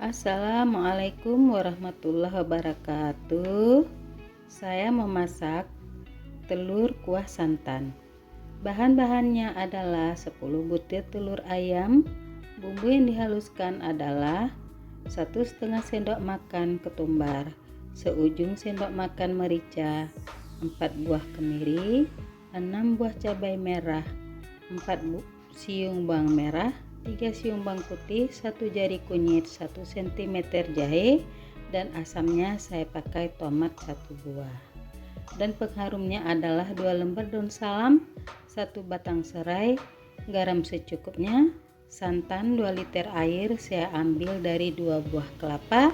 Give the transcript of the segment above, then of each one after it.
Assalamualaikum warahmatullahi wabarakatuh. Saya memasak telur kuah santan. Bahan-bahannya adalah 10 butir telur ayam. Bumbu yang dihaluskan adalah 1,5 sendok makan ketumbar, seujung sendok makan merica, 4 buah kemiri, 6 buah cabai merah, 4 siung bawang merah, 3 siung bawang putih, 1 jari kunyit, 1 cm jahe, dan asamnya saya pakai tomat 1 buah. Dan pengharumnya adalah 2 lembar daun salam, 1 batang serai, garam secukupnya, santan 2 liter air saya ambil dari 2 buah kelapa,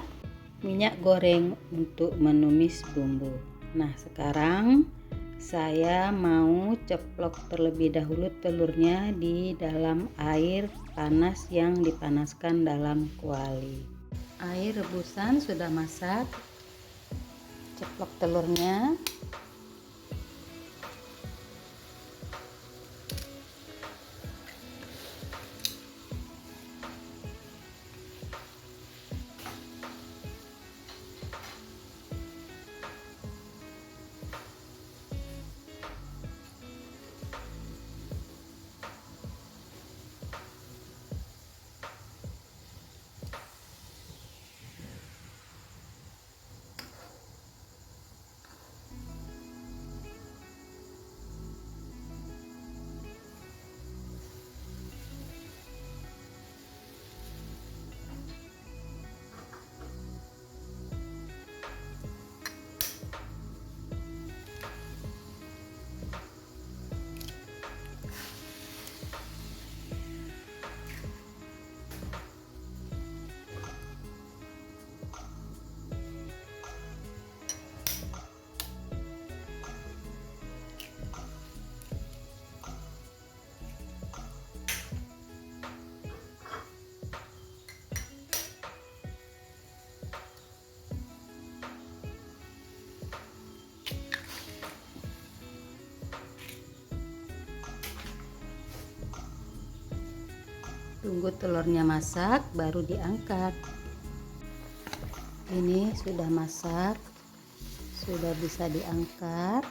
minyak goreng untuk menumis bumbu. Nah, sekarang saya mau ceplok terlebih dahulu telurnya di dalam air panas yang dipanaskan dalam kuali. Air rebusan sudah masak. Ceplok telurnya. Tunggu telurnya masak baru diangkat. Ini sudah masak, sudah bisa diangkat.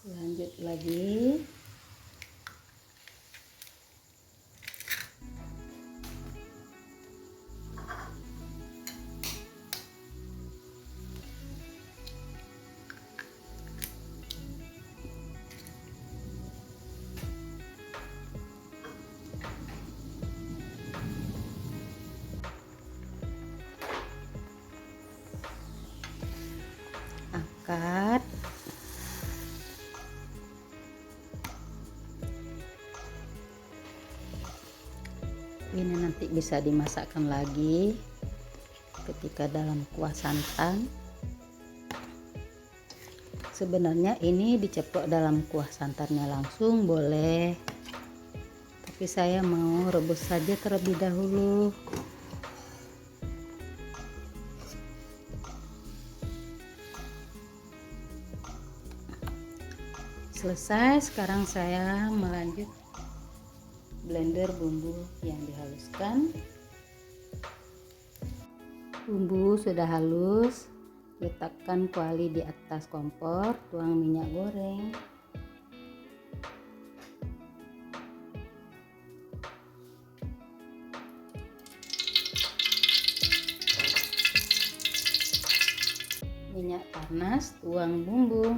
Lanjut lagi. Angkat. Ini nanti bisa dimasakkan lagi ketika dalam kuah santan. Sebenarnya ini diceplok dalam kuah santannya langsung boleh, tapi saya mau rebus saja terlebih dahulu. Selesai, sekarang saya melanjut blender bumbu yang dihaluskan. Bumbu sudah halus, letakkan kuali di atas kompor, tuang minyak goreng. Minyak panas, tuang bumbu.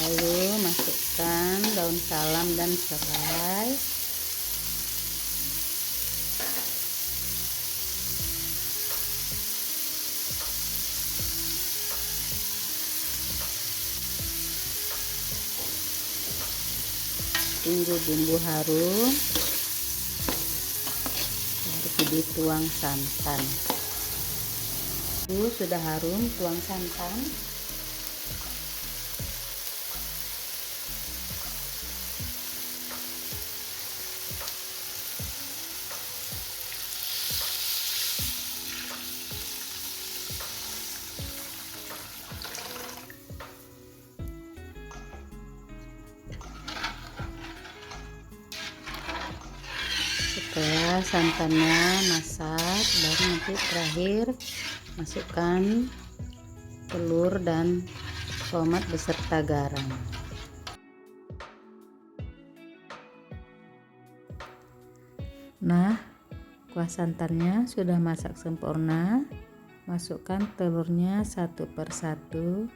Lalu masukkan daun salam dan serai. tunggu bumbu harum, baru dituang santan. Sudah harum, tuang santan. Setelah santannya masak, baru nanti terakhir masukkan telur dan tomat beserta garam. Nah, kuah santannya sudah masak sempurna. Masukkan telurnya satu persatu.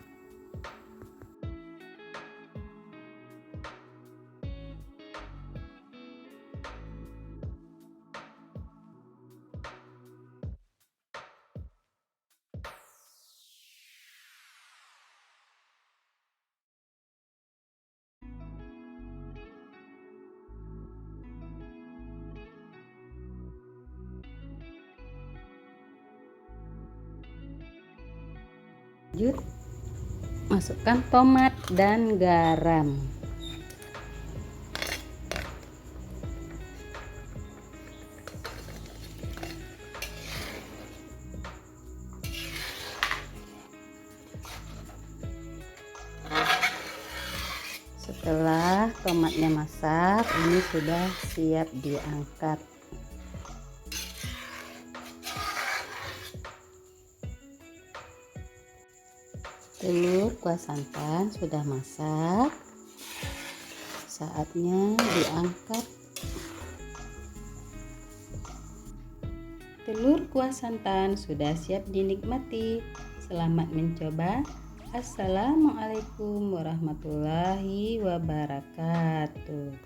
Lanjut, masukkan tomat dan garam. Setelah tomatnya masak, ini sudah siap diangkat. Telur kuah santan sudah masak, saatnya diangkat. Telur kuah santan sudah siap dinikmati. Selamat mencoba. Assalamualaikum warahmatullahi wabarakatuh.